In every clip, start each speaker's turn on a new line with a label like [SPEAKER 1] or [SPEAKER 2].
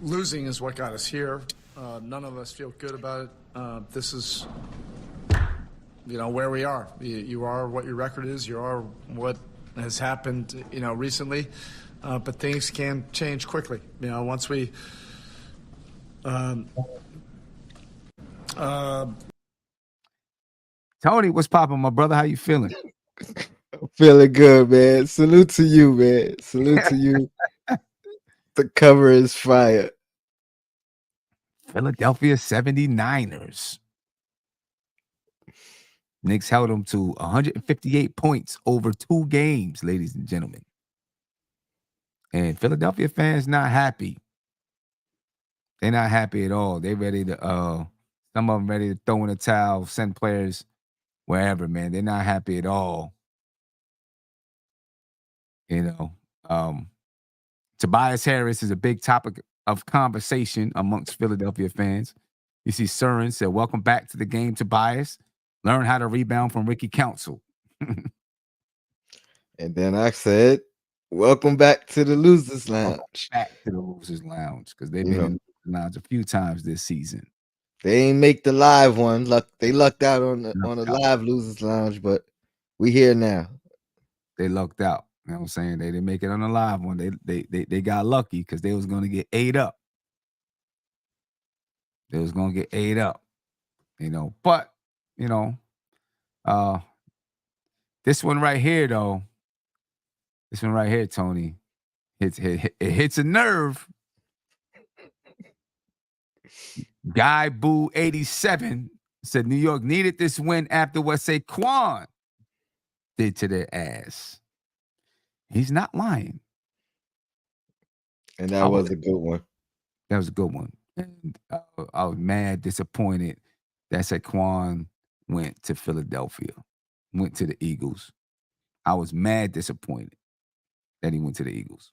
[SPEAKER 1] Losing is what got us here. None of us feel good about it. This is, where we are. You are what your record is. You are what has happened, recently. But things can change quickly. Once we.
[SPEAKER 2] Tony, what's popping, my brother? How you feeling?
[SPEAKER 3] Feeling good, man. Salute to you, man. Salute to you. The cover is fire.
[SPEAKER 2] Philadelphia 79ers. Knicks held them to 158 points over 2 games, ladies and gentlemen. And Philadelphia fans not happy. They're not happy at all. They ready to some of them ready to throw in the towel, send players wherever, man. They're not happy at all. Tobias Harris is a big topic of conversation amongst Philadelphia fans. You see Surin said, "Welcome back to the game, Tobias. Learn how to rebound from Ricky Council."
[SPEAKER 3] And then I said, "Welcome back to the Losers Lounge."
[SPEAKER 2] Back to the Losers Lounge, because they've been in the lounge a few times this season.
[SPEAKER 3] They ain't make the live one. They lucked out on the live Losers Lounge, but we here now.
[SPEAKER 2] They lucked out. You know what I'm saying? They didn't make it on the live one. They got lucky because they was going to get ate up. They was going to get ate up. But, this one right here, though, Tony, it hits a nerve. Guy Boo 87 said New York needed this win after what Saquon did to their ass. He's not lying.
[SPEAKER 3] And that was a good one.
[SPEAKER 2] That was a good one. And I was mad, disappointed that Saquon went to Philadelphia, went to the Eagles. I was mad, disappointed that he went to the Eagles.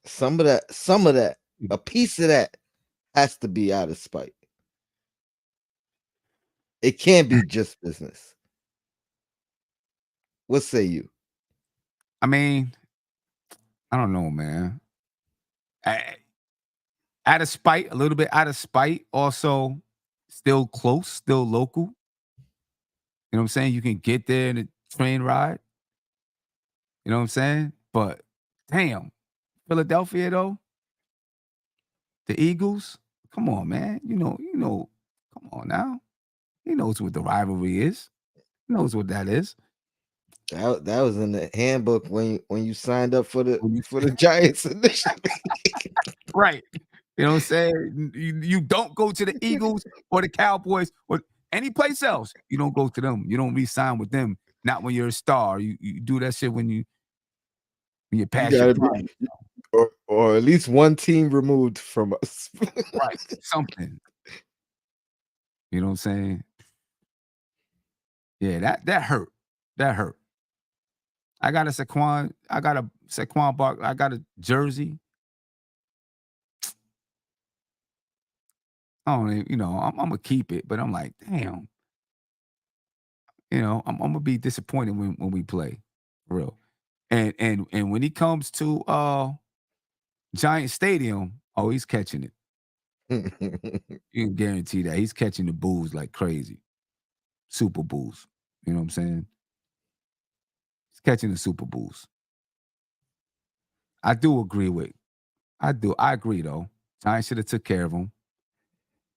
[SPEAKER 3] Some of that, a piece of that has to be out of spite. It can't be just business. What say you?
[SPEAKER 2] I mean, I don't know, man. Out of spite, a little bit out of spite. Also, still close, still local. You know what I'm saying? You can get there in a train ride. You know what I'm saying? But damn, Philadelphia though, the Eagles. Come on, man. You know. Come on now. He knows what the rivalry is. He knows what that is.
[SPEAKER 3] That was in the handbook when you signed up for the Giants initially.
[SPEAKER 2] Right. You know what I'm saying? You don't go to the Eagles or the Cowboys or any place else. You don't go to them. You don't re-sign with them. Not when you're a star. You do that shit when you're past your prime.
[SPEAKER 3] Or at least one team removed from us.
[SPEAKER 2] Right. Something. You know what I'm saying? Yeah, that hurt. That hurt. I got a Saquon Barkley. I got a jersey. I don't even, I'm gonna keep it, but I'm like, damn. I'm gonna be disappointed when we play, for real. And when he comes to Giant Stadium, oh, he's catching it. You can guarantee that he's catching the boos like crazy. Super boos. You know what I'm saying? He's catching the super boos. I do agree with. I agree though. Giants should have took care of him.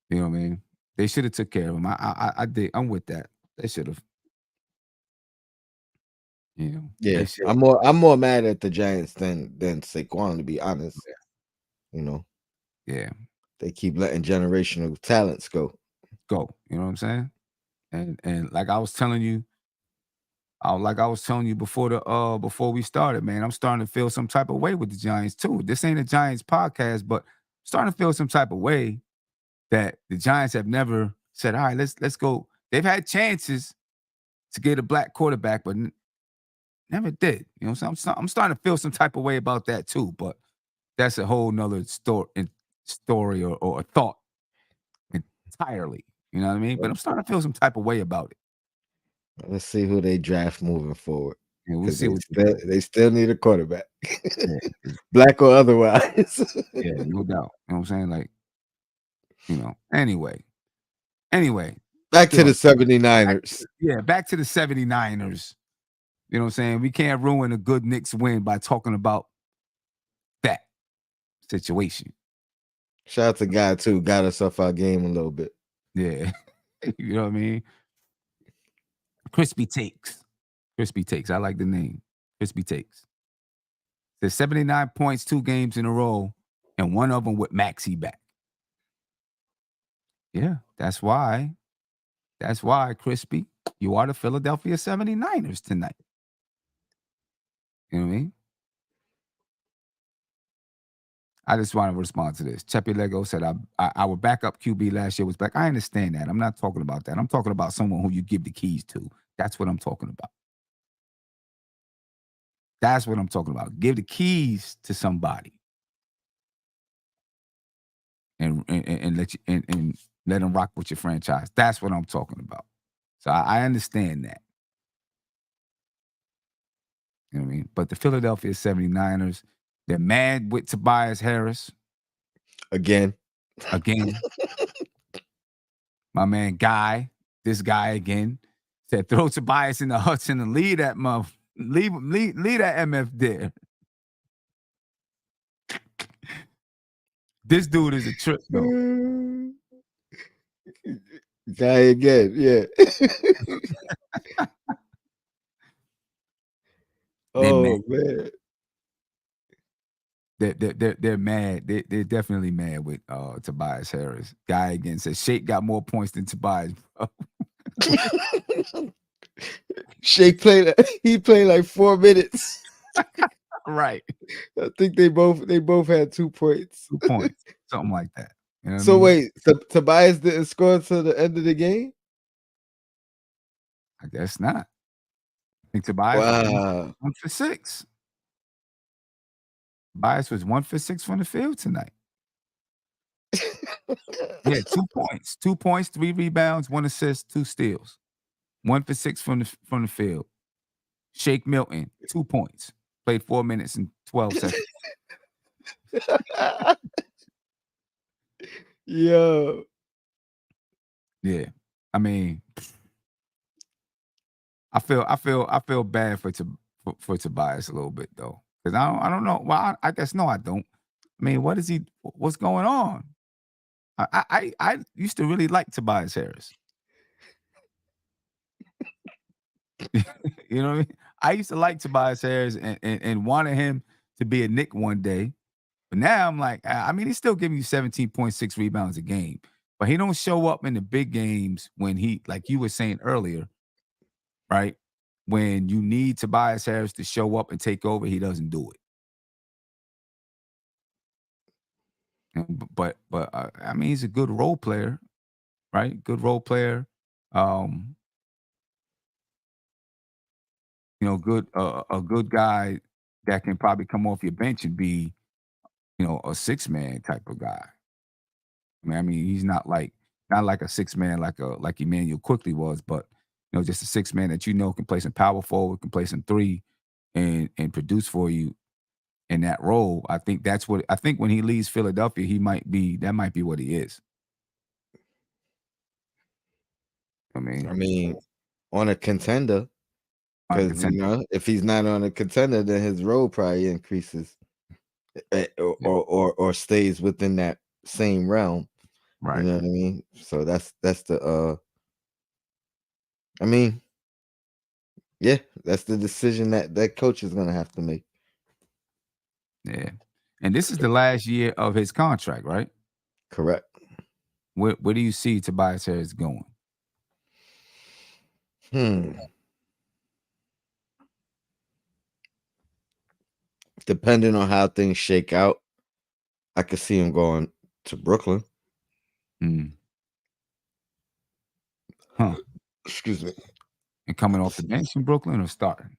[SPEAKER 2] You know what I mean? They should have took care of him. I did. I'm with that. They should have.
[SPEAKER 3] Yeah, I'm more mad at the Giants than Saquon, to be honest.
[SPEAKER 2] Yeah.
[SPEAKER 3] They keep letting generational talents go.
[SPEAKER 2] You know what I'm saying? And like I was telling you, before we started, man, I'm starting to feel some type of way with the Giants too. This ain't a Giants podcast, but I'm starting to feel some type of way that the Giants have never said, all right, let's go. They've had chances to get a black quarterback, but never did. You know what I'm saying? I'm starting to feel some type of way about that too, but that's a whole nother story or a thought entirely. You know what I mean? But I'm starting to feel some type of way about it.
[SPEAKER 3] Let's see who they draft moving forward.
[SPEAKER 2] Yeah, we'll
[SPEAKER 3] 'Cause
[SPEAKER 2] see what
[SPEAKER 3] they still need a quarterback,
[SPEAKER 2] yeah,
[SPEAKER 3] black or otherwise.
[SPEAKER 2] yeah, no doubt. You know what I'm saying? Like, anyway.
[SPEAKER 3] Back to
[SPEAKER 2] Still,
[SPEAKER 3] the 79ers.
[SPEAKER 2] back to the 79ers. You know what I'm saying? We can't ruin a good Knicks win by talking about that situation.
[SPEAKER 3] Shout out to Guy too. Got us off our game a little bit.
[SPEAKER 2] Yeah. You know what I mean? Crispy Takes. I like the name. Crispy Takes. There's 79 points, 2 games in a row, and one of them with Maxey back. Yeah, that's why. That's why, Crispy, you are the Philadelphia 79ers tonight. You know what I mean? I just want to respond to this. Cheppy Lego said, our backup QB last year was back. I understand that. I'm not talking about that. I'm talking about someone who you give the keys to. That's what I'm talking about. That's what I'm talking about. Give the keys to somebody. And let you and let them rock with your franchise. That's what I'm talking about. So I understand that. You know what I mean? But the Philadelphia 79ers, they're mad with Tobias Harris.
[SPEAKER 3] Again.
[SPEAKER 2] My man Guy, this guy again, said throw Tobias in the Hudson and leave that leave that MF there. This dude is a trip, though.
[SPEAKER 3] Guy again, yeah. Oh man.
[SPEAKER 2] They're mad. They're definitely mad with Tobias Harris. Guy again says Shake got more points than Tobias.
[SPEAKER 3] Shake played. He played like 4 minutes.
[SPEAKER 2] Right.
[SPEAKER 3] I think they both had 2 points.
[SPEAKER 2] 2 points, something like that. You know what
[SPEAKER 3] So
[SPEAKER 2] I mean?
[SPEAKER 3] wait, Tobias didn't score until the end of the game?
[SPEAKER 2] I guess not. I think Tobias was 1 for 6. Tobias was 1 for 6 from the field tonight. Yeah, 2 points. 2 points, 3 rebounds, 1 assist, 2 steals. 1 for 6 from the field. Shake Milton, 2 points. Played 4 minutes and 12 seconds.
[SPEAKER 3] Yo.
[SPEAKER 2] Yeah. I mean, I feel bad for Tobias a little bit though. Because I don't know. Well, I guess no, I don't. I mean, what's going on? I used to really like Tobias Harris. You know what I mean? I used to like Tobias Harris and wanted him to be a Knick one day. But now I'm like, I mean, he's still giving you 17.6 rebounds a game. But he don't show up in the big games when he, like you were saying earlier, right? When you need Tobias Harris to show up and take over, he doesn't do it. But I mean, he's a good role player, right? Good role player. Good a good guy that can probably come off your bench and be, a 6-man type of guy. I mean, he's not like a 6-man like Emmanuel quickly was, but just a 6-man that can play some power forward, can play some 3, and produce for you in that role. I think when he leaves Philadelphia, that might be what he is. I mean,
[SPEAKER 3] on a contender, because if he's not on a contender, then his role probably increases, or stays within that same realm.
[SPEAKER 2] Right.
[SPEAKER 3] You know what I mean? So that's the I mean, yeah, that's the decision that coach is gonna have to make.
[SPEAKER 2] Yeah. And this is the last year of his contract, right?
[SPEAKER 3] Correct.
[SPEAKER 2] Where do you see Tobias Harris going?
[SPEAKER 3] Depending on how things shake out, I could see him going to Brooklyn.
[SPEAKER 2] Huh.
[SPEAKER 3] Excuse me.
[SPEAKER 2] And coming off the bench in Brooklyn or starting?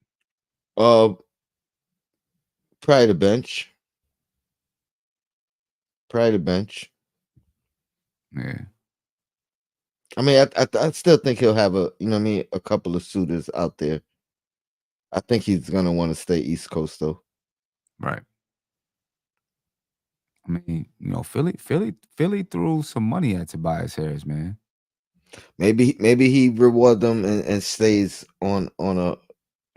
[SPEAKER 3] Probably the bench.
[SPEAKER 2] Yeah.
[SPEAKER 3] I mean, I still think he'll have a couple of suitors out there. I think he's gonna want to stay East Coast though.
[SPEAKER 2] Right. I mean, Philly threw some money at Tobias Harris, man.
[SPEAKER 3] Maybe he reward them and stays on a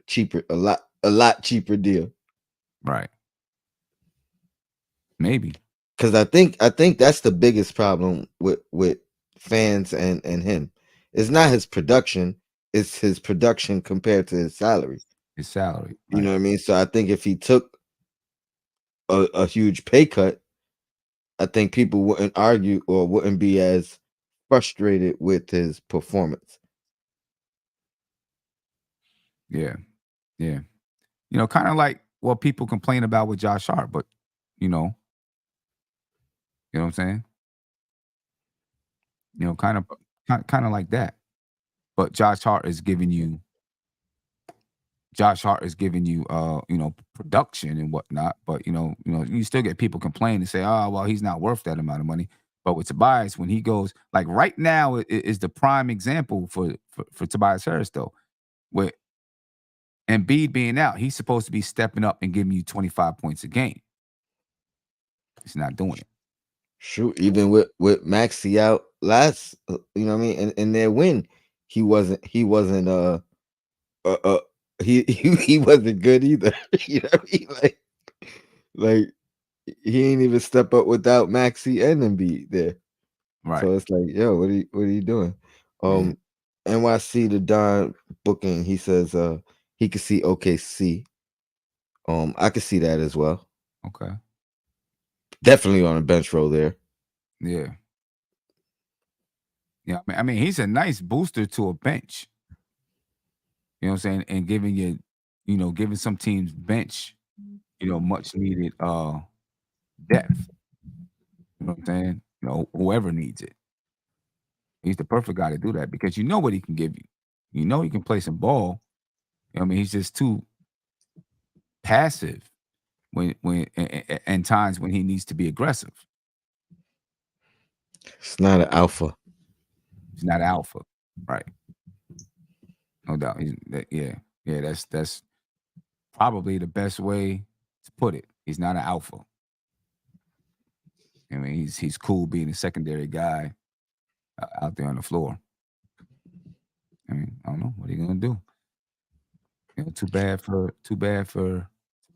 [SPEAKER 3] cheaper, a lot cheaper deal.
[SPEAKER 2] Right. Maybe.
[SPEAKER 3] Because I think that's the biggest problem with fans and him. It's not his production; it's his production compared to his salary.
[SPEAKER 2] His salary.
[SPEAKER 3] You
[SPEAKER 2] Right.
[SPEAKER 3] know what I mean? So I think if he took a huge pay cut, I think people wouldn't argue or wouldn't be as frustrated with his performance.
[SPEAKER 2] Yeah. Yeah. Kind of like what people complain about with Josh Hart, but you know what I'm saying? Kind of like that. But Josh Hart is giving you production and whatnot. But you still get people complain and say, oh, well, he's not worth that amount of money. But with Tobias, when he goes, like right now is the prime example for Tobias Harris, though. With Embiid being out, he's supposed to be stepping up and giving you 25 points a game. He's not doing it.
[SPEAKER 3] Shoot, even with Maxey out last, you know what I mean, and their win, he wasn't he wasn't good either. You know what I mean? Like he ain't even step up without Maxey and Embiid there.
[SPEAKER 2] Right.
[SPEAKER 3] So it's like, yo, what are you doing?
[SPEAKER 2] Yeah.
[SPEAKER 3] NYC the Don booking, he says he could see OKC. I could see that as well.
[SPEAKER 2] Okay.
[SPEAKER 3] Definitely on a bench row there.
[SPEAKER 2] Yeah. Yeah. I mean, he's a nice booster to a bench. You know what I'm saying? And giving some teams bench, much needed depth. You know what I'm saying? Whoever needs it. He's the perfect guy to do that because you know what he can give you. You know he can play some ball. I mean, he's just too passive when and times when he needs to be aggressive.
[SPEAKER 3] It's not an alpha.
[SPEAKER 2] He's not alpha, right? No doubt. Yeah. That's probably the best way to put it. He's not an alpha. I mean, he's cool being a secondary guy out there on the floor. I mean, I don't know what are you gonna do. Too bad for Tobias.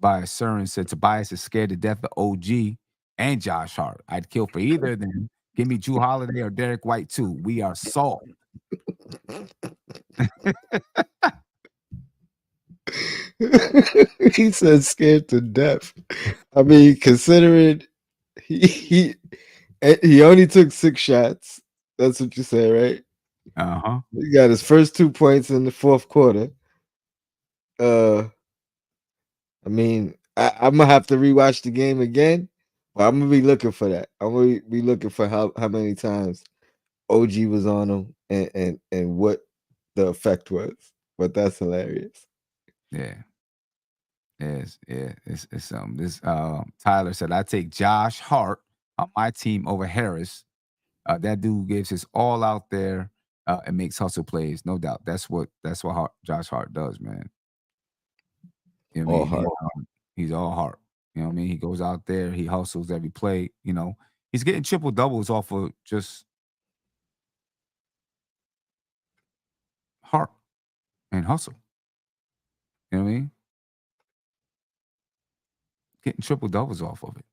[SPEAKER 2] Surin said Tobias is scared to death of OG and Josh Hart. I'd kill for either of them. Give me Drew Holiday or Derek White too. We are soft.
[SPEAKER 3] He said scared to death. I mean, considering he only took 6 shots. That's what you say, right?
[SPEAKER 2] Uh-huh.
[SPEAKER 3] He got his first 2 points in the fourth quarter. I mean, I'm gonna have to rewatch the game again, but I'm gonna be looking for that. I'm gonna be looking for how many times OG was on him and what the effect was. But that's hilarious.
[SPEAKER 2] Yeah. Yes, yeah. It's something. This Tyler said, I take Josh Hart on my team over Harris. That dude gives his all out there and makes hustle plays, no doubt. That's what Josh Hart does, man. You know what I mean? He's all heart. You know what I mean? He goes out there, he hustles every play. He's getting triple doubles off of just heart and hustle. You know what I mean? Getting triple doubles off of it.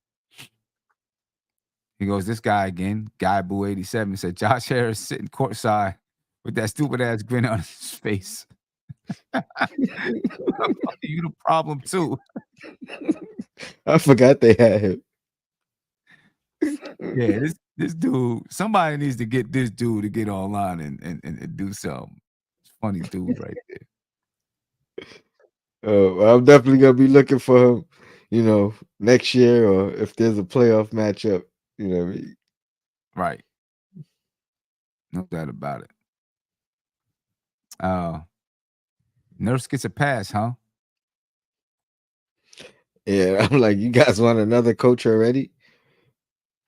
[SPEAKER 2] He goes, this guy again, Guy Boo 87 said, Josh Harris sitting courtside with that stupid ass grin on his face. You the problem too.
[SPEAKER 3] I forgot they had him.
[SPEAKER 2] Yeah, this dude, somebody needs to get this dude to get online and do something. Funny dude right there.
[SPEAKER 3] I'm definitely gonna be looking for him, next year or if there's a playoff matchup. You know what I mean?
[SPEAKER 2] Right. No doubt about it. Nurse gets a pass, huh?
[SPEAKER 3] Yeah, I'm like, you guys want another coach already?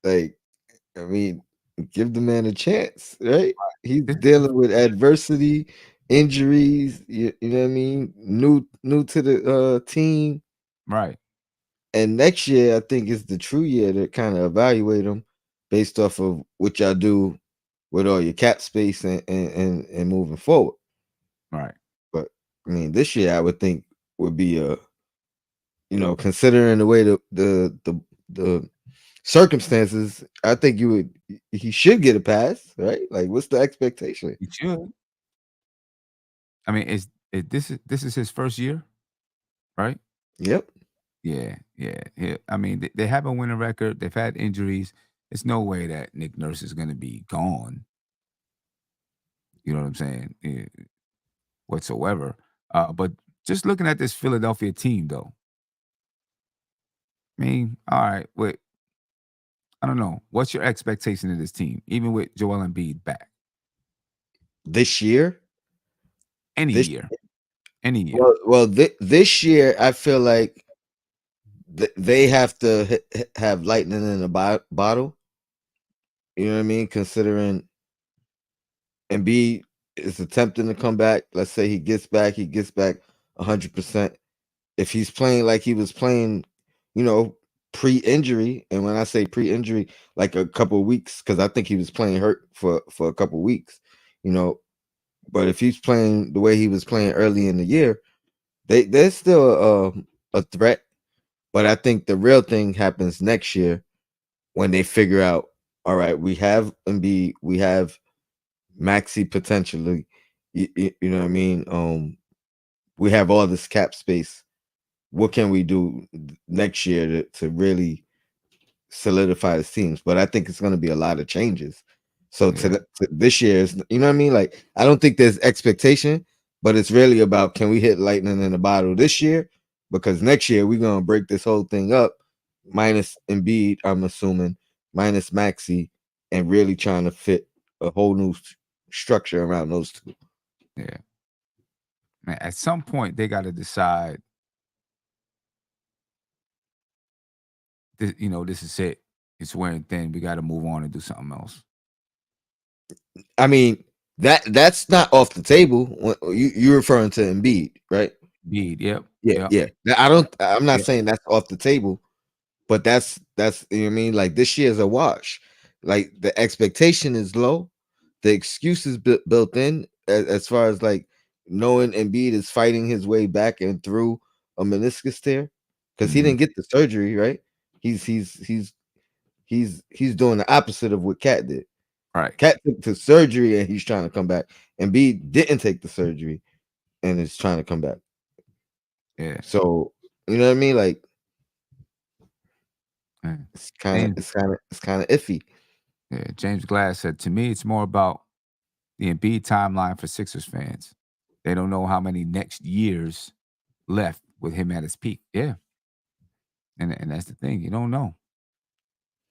[SPEAKER 3] Like, I mean, give the man a chance, right? He's dealing with adversity injuries. You know what I mean? New to the team.
[SPEAKER 2] Right.
[SPEAKER 3] And next year, I think is the true year to kind of evaluate them based off of what y'all do with all your cap space and moving forward.
[SPEAKER 2] Right.
[SPEAKER 3] But I mean, this year I would think would be a considering the way the circumstances, I think he should get a pass, right? Like, what's the expectation?
[SPEAKER 2] He should. I mean, this is his first year, right?
[SPEAKER 3] Yep.
[SPEAKER 2] Yeah. I mean, they have a winning record. They've had injuries. There's no way that Nick Nurse is going to be gone. You know what I'm saying? Whatsoever. But just looking at this Philadelphia team, though, I mean, all right, wait, I don't know. What's your expectation of this team, even with Joel Embiid back?
[SPEAKER 3] This year,
[SPEAKER 2] Any
[SPEAKER 3] this
[SPEAKER 2] year, any year.
[SPEAKER 3] this year, I feel like they have to have lightning in a bottle. You know what I mean? Considering Embiid is attempting to come back. Let's say he gets back 100%. If he's playing like he was playing, pre-injury, and when I say pre-injury, like a couple of weeks, because I think he was playing hurt for a couple of weeks, you know. But if he's playing the way he was playing early in the year, they're still a threat. But I think the real thing happens next year when they figure out, all right, we have Embiid, we have Maxi potentially, you know what I mean? We have all this cap space. What can we do next year to really solidify the teams? But I think it's going to be a lot of changes. So
[SPEAKER 2] Yeah,
[SPEAKER 3] to this year, you know what I mean? Like, I don't think there's expectation, but it's really about, can we hit lightning in the bottle this year? Because next year we're going to break this whole thing up, minus Embiid, I'm assuming, minus Maxi, and really trying to fit a whole new structure around those two.
[SPEAKER 2] yeah. Man, at some point, they got to decide. This is it. It's wearing thin. We got to move on and do something else.
[SPEAKER 3] I mean, that's not off the table. You're referring to Embiid, right?
[SPEAKER 2] Embiid, yep,
[SPEAKER 3] Yeah,
[SPEAKER 2] yep,
[SPEAKER 3] yeah. I'm not
[SPEAKER 2] yep.
[SPEAKER 3] saying that's off the table, but that's you know what I mean. Like, this year's a wash. Like, the expectation is low, the excuse is built in as far as like knowing Embiid is fighting his way back and through a meniscus tear because he
[SPEAKER 2] Mhm.
[SPEAKER 3] didn't get the surgery, right? He's doing the opposite of what Cat did.
[SPEAKER 2] Right.
[SPEAKER 3] Cat took the surgery and he's trying to come back. Embiid didn't take the surgery and is trying to come back.
[SPEAKER 2] Yeah.
[SPEAKER 3] So, you know what I mean? Like,
[SPEAKER 2] Yeah.
[SPEAKER 3] it's kind of
[SPEAKER 2] James,
[SPEAKER 3] iffy.
[SPEAKER 2] yeah, James Glass said, to me, it's more about the Embiid timeline for Sixers fans. They don't know how many next years left with him at his peak. Yeah. And that's the thing. You don't know.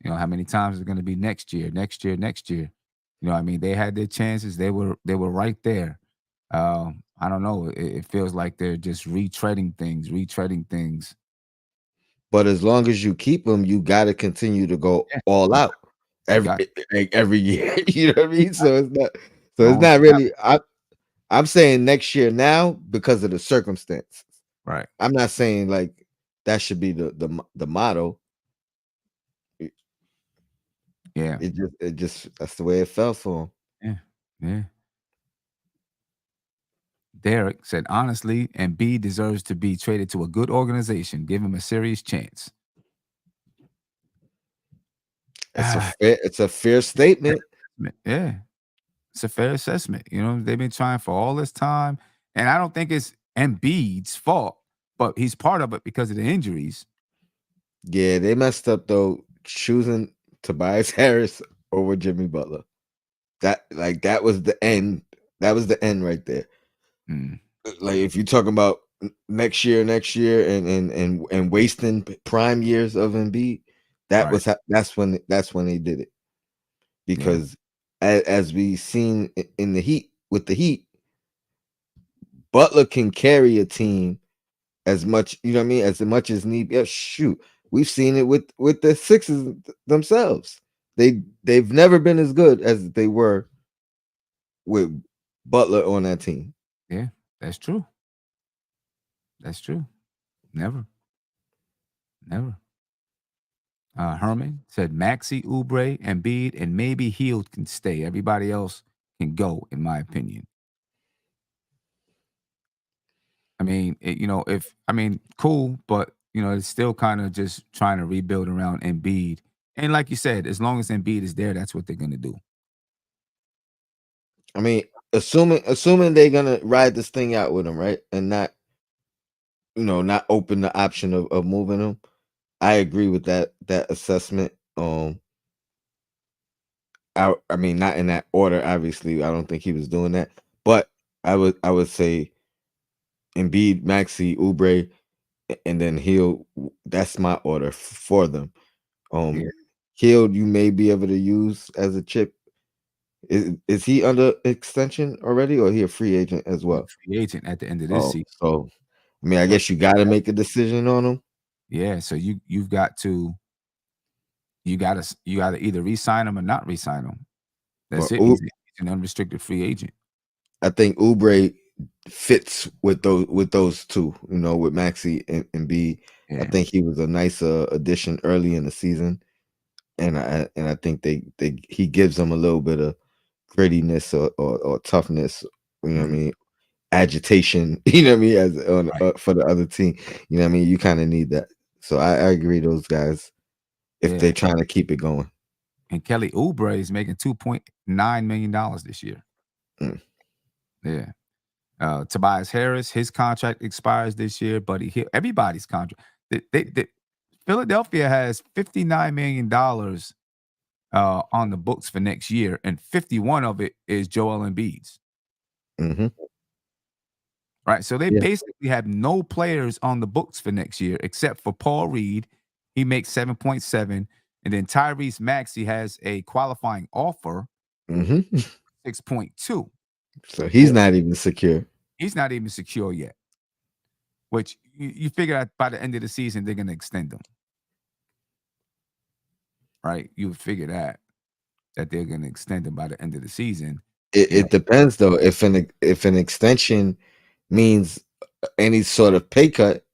[SPEAKER 2] How many times it's going to be next year, next year, next year. I mean, they had their chances. They were right there. I don't know. It feels like they're just retreading things.
[SPEAKER 3] But as long as you keep him, you got to continue to go
[SPEAKER 2] Yeah,
[SPEAKER 3] all
[SPEAKER 2] you
[SPEAKER 3] out
[SPEAKER 2] got
[SPEAKER 3] every year. You know what I mean?
[SPEAKER 2] got
[SPEAKER 3] So it's
[SPEAKER 2] long
[SPEAKER 3] not
[SPEAKER 2] snap.
[SPEAKER 3] really. I'm saying next year now because of the circumstance.
[SPEAKER 2] Right.
[SPEAKER 3] I'm not saying like that should be the motto.
[SPEAKER 2] Yeah.
[SPEAKER 3] It just that's the way it fell for him.
[SPEAKER 2] Yeah. Yeah. Derek said, honestly, Embiid deserves to be traded to a good organization. Give him a serious chance. Ah,
[SPEAKER 3] It's a fair statement.
[SPEAKER 2] yeah. It's a fair assessment. They've been trying for all this time. And I don't think it's Embiid's fault, but he's part of it because of the injuries.
[SPEAKER 3] Yeah, they messed up though, choosing Tobias Harris over Jimmy Butler. That was the end. That was the end right there.
[SPEAKER 2] Mm,
[SPEAKER 3] Like, if you're talking about next year, and wasting prime years of Embiid,
[SPEAKER 2] right.
[SPEAKER 3] that's when they did it.
[SPEAKER 2] Yeah.
[SPEAKER 3] Because as we seen in the Heat with the Heat, Butler can carry a team as much, you know what I mean, as much as need. Yeah, shoot, we've seen it with the Sixers themselves. They've never been as good as they were with Butler on that team.
[SPEAKER 2] Yeah, that's true. That's true. Never. Herman said Maxey, Oubre, Embiid, and maybe Hield can stay. Everybody else can go, in my opinion. I mean, cool, but it's still kind of just trying to rebuild around Embiid. And like you said, as long as Embiid is there, that's what they're gonna do.
[SPEAKER 3] I mean, assuming they're gonna ride this thing out with him, right, and not open the option of moving him. I agree with that assessment. I mean, not in that order. Obviously, I don't think he was doing that, but I would say Embiid, Maxey, Oubre, and then Hill. That's my order for them.
[SPEAKER 2] Yeah,
[SPEAKER 3] Hill, you may be able to use as a chip. Is he under extension already, or he a free agent as
[SPEAKER 2] he's a
[SPEAKER 3] well?
[SPEAKER 2] free agent at the end of this
[SPEAKER 3] Oh,
[SPEAKER 2] season.
[SPEAKER 3] so I mean, I
[SPEAKER 2] So
[SPEAKER 3] guess you got to make a decision on him.
[SPEAKER 2] yeah, so you've got to you gotta either re-sign him or not re-sign him. That's
[SPEAKER 3] Well,
[SPEAKER 2] it. He's an unrestricted free agent.
[SPEAKER 3] I think Oubre fits with those two. With Maxi and B. I
[SPEAKER 2] Yeah.
[SPEAKER 3] think he was a nice addition early in the season, and I think he gives them a little bit of grittiness or toughness. You know what I
[SPEAKER 2] Mhm.
[SPEAKER 3] mean? Agitation. You know what I mean? As
[SPEAKER 2] Right.
[SPEAKER 3] for the other team. You know what I mean? You kind of need that. So I agree. Those guys, if
[SPEAKER 2] Yeah.
[SPEAKER 3] they're trying to keep it going.
[SPEAKER 2] And Kelly Oubre is making $2.9 million this year.
[SPEAKER 3] Mm.
[SPEAKER 2] Yeah. Tobias Harris, his contract expires this year, but everybody's contract. Philadelphia has $59 million on the books for next year, and 51 of it is Joel Embiid's.
[SPEAKER 3] Mm-hmm.
[SPEAKER 2] Right. So they
[SPEAKER 3] Yeah.
[SPEAKER 2] basically have no players on the books for next year except for Paul Reed. He makes 7.7. And then Tyrese Maxey has a qualifying offer,
[SPEAKER 3] Mm-hmm.
[SPEAKER 2] 6.2.
[SPEAKER 3] So he's not even secure.
[SPEAKER 2] He's not even secure yet, which you figure out by the end of the season, they're going to extend him. Right. You would figure that they're going to extend him by the end of the season.
[SPEAKER 3] It depends though. If an extension means any sort of pay cut,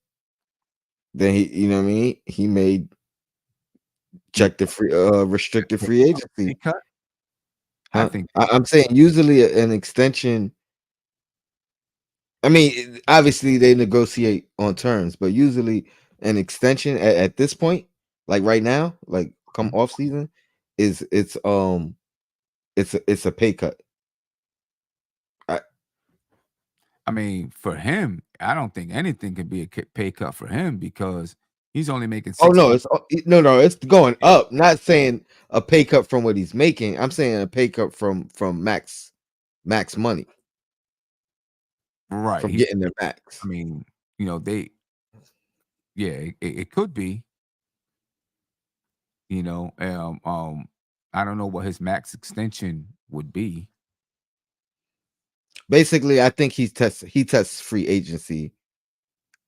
[SPEAKER 3] then you know what I mean. He may check the restricted free agency.
[SPEAKER 2] Cut? I
[SPEAKER 3] Huh?
[SPEAKER 2] think
[SPEAKER 3] I'm saying usually an extension. I mean, obviously they negotiate on terms, but usually an extension at this point, like right now, like come off season, it's a pay cut.
[SPEAKER 2] I mean, for him, I don't think anything could be a pay cut for him because he's only making
[SPEAKER 3] Oh
[SPEAKER 2] 6.
[SPEAKER 3] no, no, it's going up. Not saying a pay cut from what he's making. I'm saying a pay cut from max money
[SPEAKER 2] Right.
[SPEAKER 3] from getting their max.
[SPEAKER 2] I mean, it could be, you know, I don't know what his max extension would be.
[SPEAKER 3] Basically, I think he tests free agency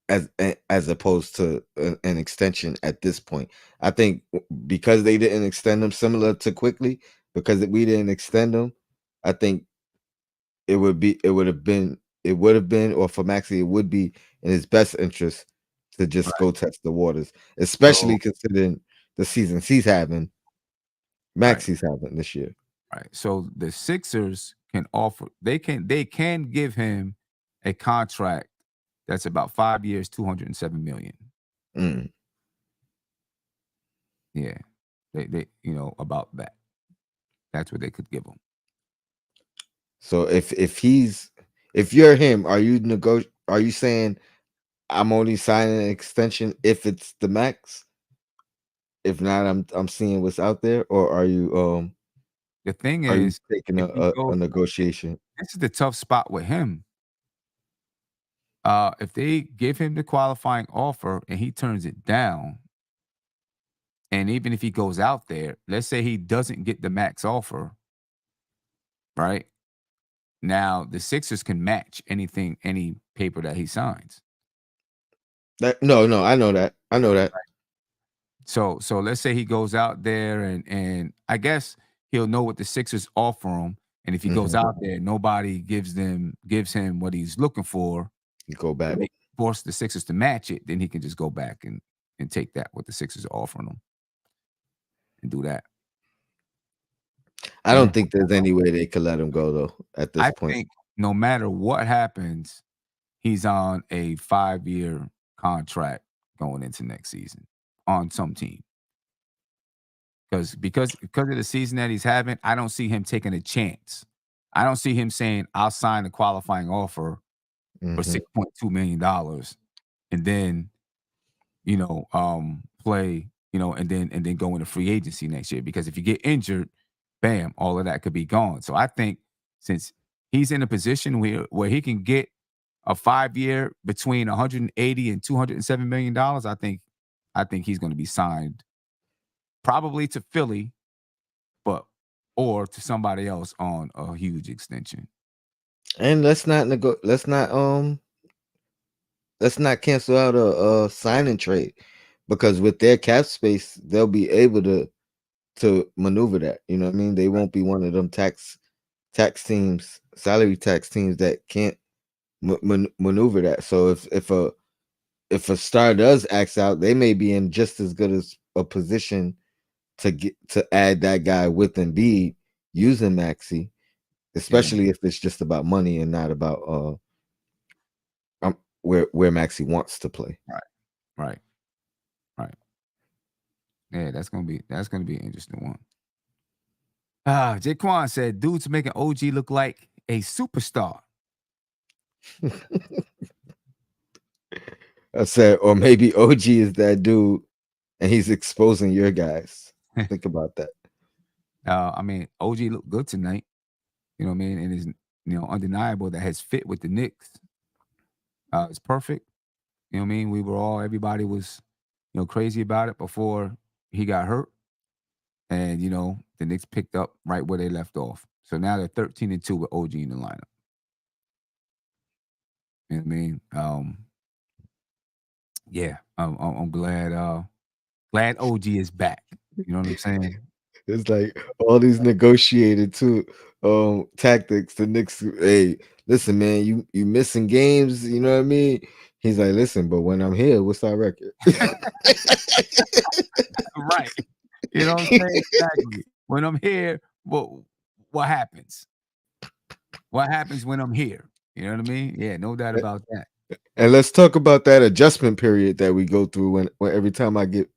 [SPEAKER 3] as opposed to an extension at this point. I think because they didn't extend him similar to Quickly, because we didn't extend him, I think it would have been, or for Maxi, it would be in his best interest to just
[SPEAKER 2] Right.
[SPEAKER 3] go test the waters,
[SPEAKER 2] So
[SPEAKER 3] especially considering the seasons he's having,
[SPEAKER 2] right,
[SPEAKER 3] Maxi's having this year.
[SPEAKER 2] right. So the Sixers can offer they can give him a contract that's about 5 years, 207 million.
[SPEAKER 3] Mm.
[SPEAKER 2] Yeah. They about that. That's what they could give him.
[SPEAKER 3] So if you're him, are you saying I'm only signing an extension if it's the max? If not, I'm seeing what's out there, or
[SPEAKER 2] The thing
[SPEAKER 3] are you
[SPEAKER 2] is,
[SPEAKER 3] taking
[SPEAKER 2] if you go
[SPEAKER 3] a negotiation?
[SPEAKER 2] this is the tough spot with him. If they give him the qualifying offer and he turns it down, and even if he goes out there, let's say he doesn't get the max offer, right? Now the Sixers can match any paper that he signs.
[SPEAKER 3] No, I know that. I know that.
[SPEAKER 2] So let's say he goes out there and I guess he'll know what the Sixers offer him, And if he goes out there, nobody gives him what he's looking for.
[SPEAKER 3] You go back.
[SPEAKER 2] Force the Sixers to match it, then he can just go back and take that what the Sixers are offering him and do that.
[SPEAKER 3] I don't think there's any way they could let him go though at this point.
[SPEAKER 2] I think no matter what happens, he's on a 5-year contract going into next season on some team. Because of the season that he's having, I don't see him taking a chance. I don't see him saying, "I'll sign a qualifying offer for $6.2 million and then, play, and then go into free agency next year." Because if you get injured, bam, all of that could be gone. So I think since he's in a position where he can get a 5-year between 180 and $207 million, I think he's going to be signed probably to Philly, or to somebody else on a huge extension.
[SPEAKER 3] And let's not cancel out a sign and trade, because with their cap space, they'll be able to maneuver that. You know what I mean? They won't be one of them tax teams, salary tax teams that can't maneuver that. So if a star does axe out, they may be in just as good as a position to add that guy with Embiid using Maxey, especially if it's just about money and not about where Maxey wants to play.
[SPEAKER 2] Right. Yeah, that's gonna be an interesting one. Jaquan said, "Dude's making OG look like a superstar."
[SPEAKER 3] I said, or maybe OG is that dude, and he's exposing your guys. Think about that.
[SPEAKER 2] I mean, OG looked good tonight. You know what I mean? And it's undeniable that his fit with the Knicks is perfect. You know what I mean? Everybody was crazy about it before he got hurt. And the Knicks picked up right where they left off. So now they're 13-2 with OG in the lineup. You know what I mean? Yeah, I'm glad OG is back. You know what I'm saying?
[SPEAKER 3] It's like all these negotiated tactics. The Knicks, hey, listen, man, you missing games, you know what I mean? He's like, listen, but when I'm here, what's our record?
[SPEAKER 2] Right. You know what I'm saying? Exactly. When I'm here, what happens? What happens when I'm here? You know what I mean? Yeah, no doubt about that.
[SPEAKER 3] And let's talk about that adjustment period that we go through when every time I get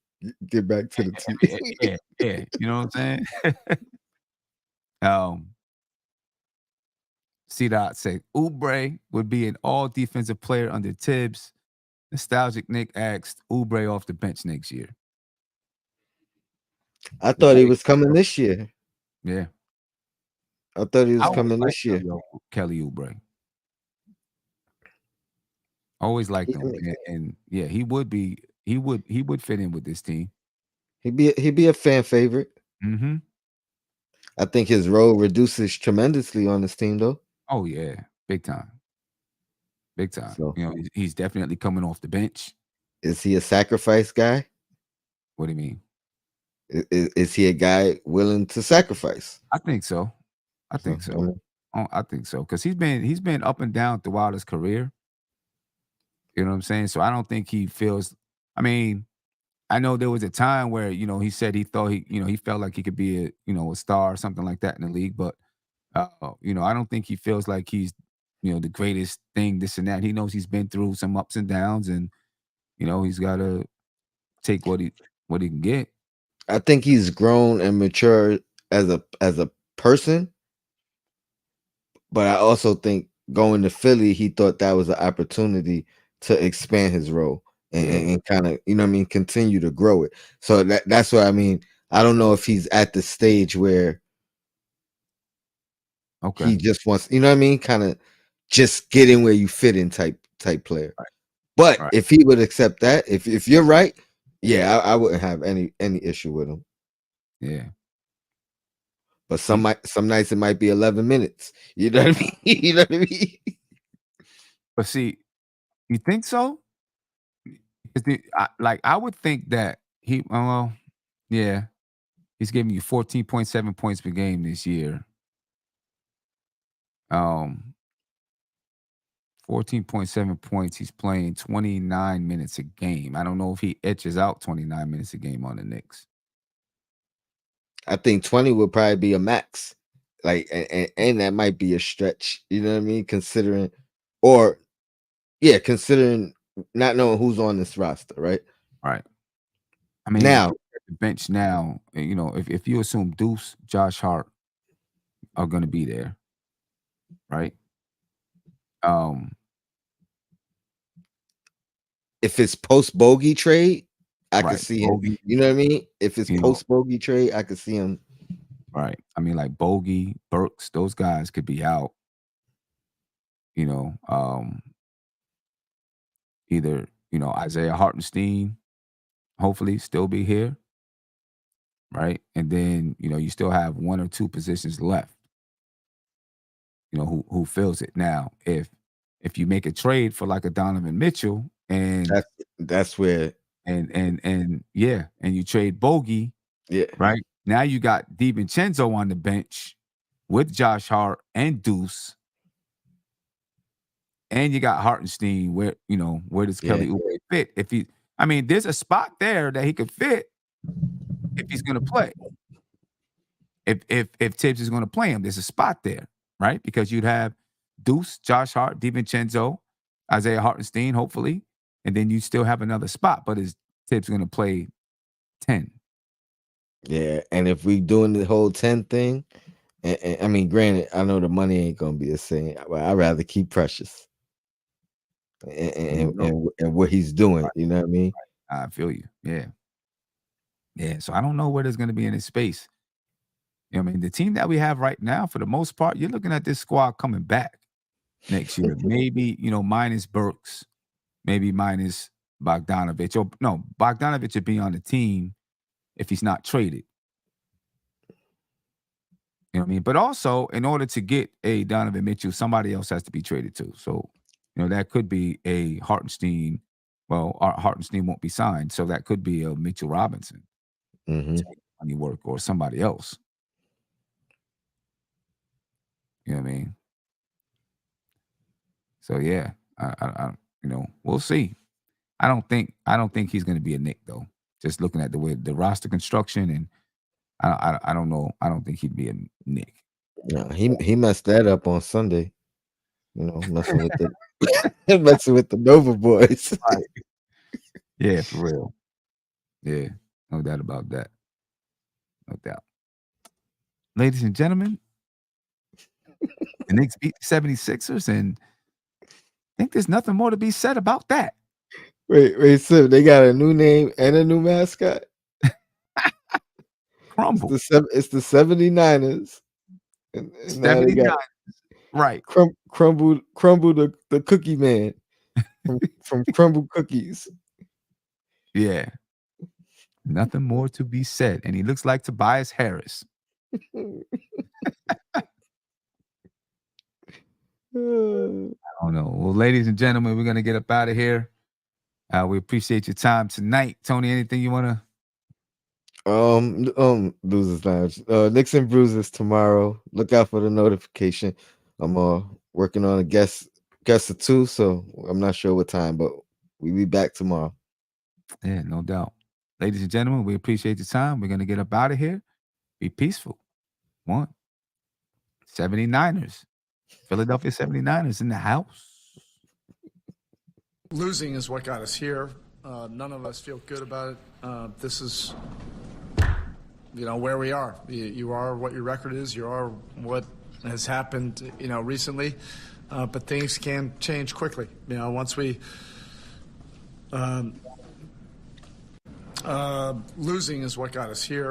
[SPEAKER 3] back to the team.
[SPEAKER 2] Yeah. You know what I'm saying? C-Dot say Oubre would be an all defensive player under Tibbs. Nostalgic Nick asked Oubre off the bench next year.
[SPEAKER 3] I thought he was coming this year.
[SPEAKER 2] Yeah.
[SPEAKER 3] I thought he was coming this year.
[SPEAKER 2] Kelly Oubre. Always liked him. And yeah, he would fit in with this team.
[SPEAKER 3] He'd be a fan favorite.
[SPEAKER 2] Mm-hmm.
[SPEAKER 3] I think his role reduces tremendously on this team, though.
[SPEAKER 2] Oh yeah, big time. So, he's definitely coming off the bench.
[SPEAKER 3] Is he a sacrifice guy?
[SPEAKER 2] What do you mean?
[SPEAKER 3] Is he a guy willing to sacrifice?
[SPEAKER 2] I think so. I think so. Because he's been up and down throughout his career. You know what I'm saying? So I don't think he feels. I mean, I know there was a time where he said he thought he felt like he could be a star or something like that in the league, but I don't think he feels like he's the greatest thing, this and that. He knows he's been through some ups and downs, and he's got to take what he can get.
[SPEAKER 3] I think he's grown and matured as a person, but I also think going to Philly, he thought that was an opportunity to expand his role and kind of continue to grow it. So that's what I mean. I don't know if he's at the stage where he just wants, kind of just get in where you fit in type player.
[SPEAKER 2] Right.
[SPEAKER 3] But if he would accept that, if you're right, yeah, I wouldn't have any issue with him.
[SPEAKER 2] Yeah.
[SPEAKER 3] But some nights it might be 11 minutes. You know what I mean? You know what I mean?
[SPEAKER 2] But see, you think so? I would think that he's giving you 14.7 points per game this year. 14.7 points. He's playing 29 minutes a game. I don't know if he etches out 29 minutes a game on the Knicks.
[SPEAKER 3] I think 20 would probably be a max. Like, and that might be a stretch. You know what I mean? Considering not knowing who's on this roster, right?
[SPEAKER 2] Right. I mean,
[SPEAKER 3] now
[SPEAKER 2] the bench now, if you assume Deuce, Josh Hart are going to be there, right?
[SPEAKER 3] If it's post bogey trade, I could
[SPEAKER 2] Right.
[SPEAKER 3] see him.
[SPEAKER 2] Bogey,
[SPEAKER 3] You know what I mean? If it's
[SPEAKER 2] you know.
[SPEAKER 3] post bogey trade, I could see him.
[SPEAKER 2] Right. I mean, like Bogey, Burks, those guys could be out. Either Isaiah Hartenstein, hopefully still be here, right? And then you still have one or two positions left. Who fills it now? If you make a trade for like a Donovan Mitchell and
[SPEAKER 3] that's where
[SPEAKER 2] and you trade Bogey, right? Now you got DiVincenzo on the bench with Josh Hart and Deuce. And you got Hartenstein where does Kelly Oubre fit? There's a spot there that he could fit if he's gonna play. If Tibbs is gonna play him, there's a spot there, right? Because you'd have Deuce, Josh Hart, DiVincenzo, Isaiah Hartenstein, hopefully, and then you still have another spot. But is Tibbs gonna play 10?
[SPEAKER 3] Yeah, and if we doing the whole 10 thing, and granted, I know the money ain't gonna be the same, but I'd rather keep Precious. And what he's doing, you know what I mean?
[SPEAKER 2] I feel you. Yeah. So I don't know where there's going to be any space. The team that we have right now, for the most part, you're looking at this squad coming back next year. Maybe minus Burks, maybe minus Bogdanovich. Or no, Bogdanovich would be on the team if he's not traded. You know what I mean? But also, in order to get a Donovan Mitchell, somebody else has to be traded too. So that could be a Hartenstein. Well, Hartenstein won't be signed, so that could be a Mitchell Robinson. Money work or somebody else. You know what I mean? So yeah, I we'll see. I don't think he's going to be a Knick though. Just looking at the way the roster construction, and I don't know. I don't think he'd be a Knick.
[SPEAKER 3] No, he messed that up on Sunday. Messing with the Nova boys.
[SPEAKER 2] Right. Yeah, for real. Yeah, no doubt about that. No doubt. Ladies and gentlemen, the Knicks beat the 76ers, and I think there's nothing more to be said about that.
[SPEAKER 3] Wait, so they got a new name and a new mascot?
[SPEAKER 2] Crumble.
[SPEAKER 3] It's the 79ers. And now they got
[SPEAKER 2] right.
[SPEAKER 3] Crumble the Cookie Man from Crumble Cookies.
[SPEAKER 2] Yeah. Nothing more to be said. And he looks like Tobias Harris. I don't know. Well, ladies and gentlemen, we're going to get up out of here. We appreciate your time tonight. Tony, anything you want
[SPEAKER 3] to? Losers Lounge. Knicks and Bruises tomorrow. Look out for the notification. I'm working on a guest or two, so I'm not sure what time, but we'll be back tomorrow.
[SPEAKER 2] Yeah, no doubt. Ladies and gentlemen, we appreciate your time. We're going to get up out of here. Be peaceful. 79ers. Philadelphia 79ers in the house.
[SPEAKER 1] Losing is what got us here. None of us feel good about it. This is, where we are. You are what your record is. You are what has happened, recently. But things can change quickly. Once we losing is what got us here.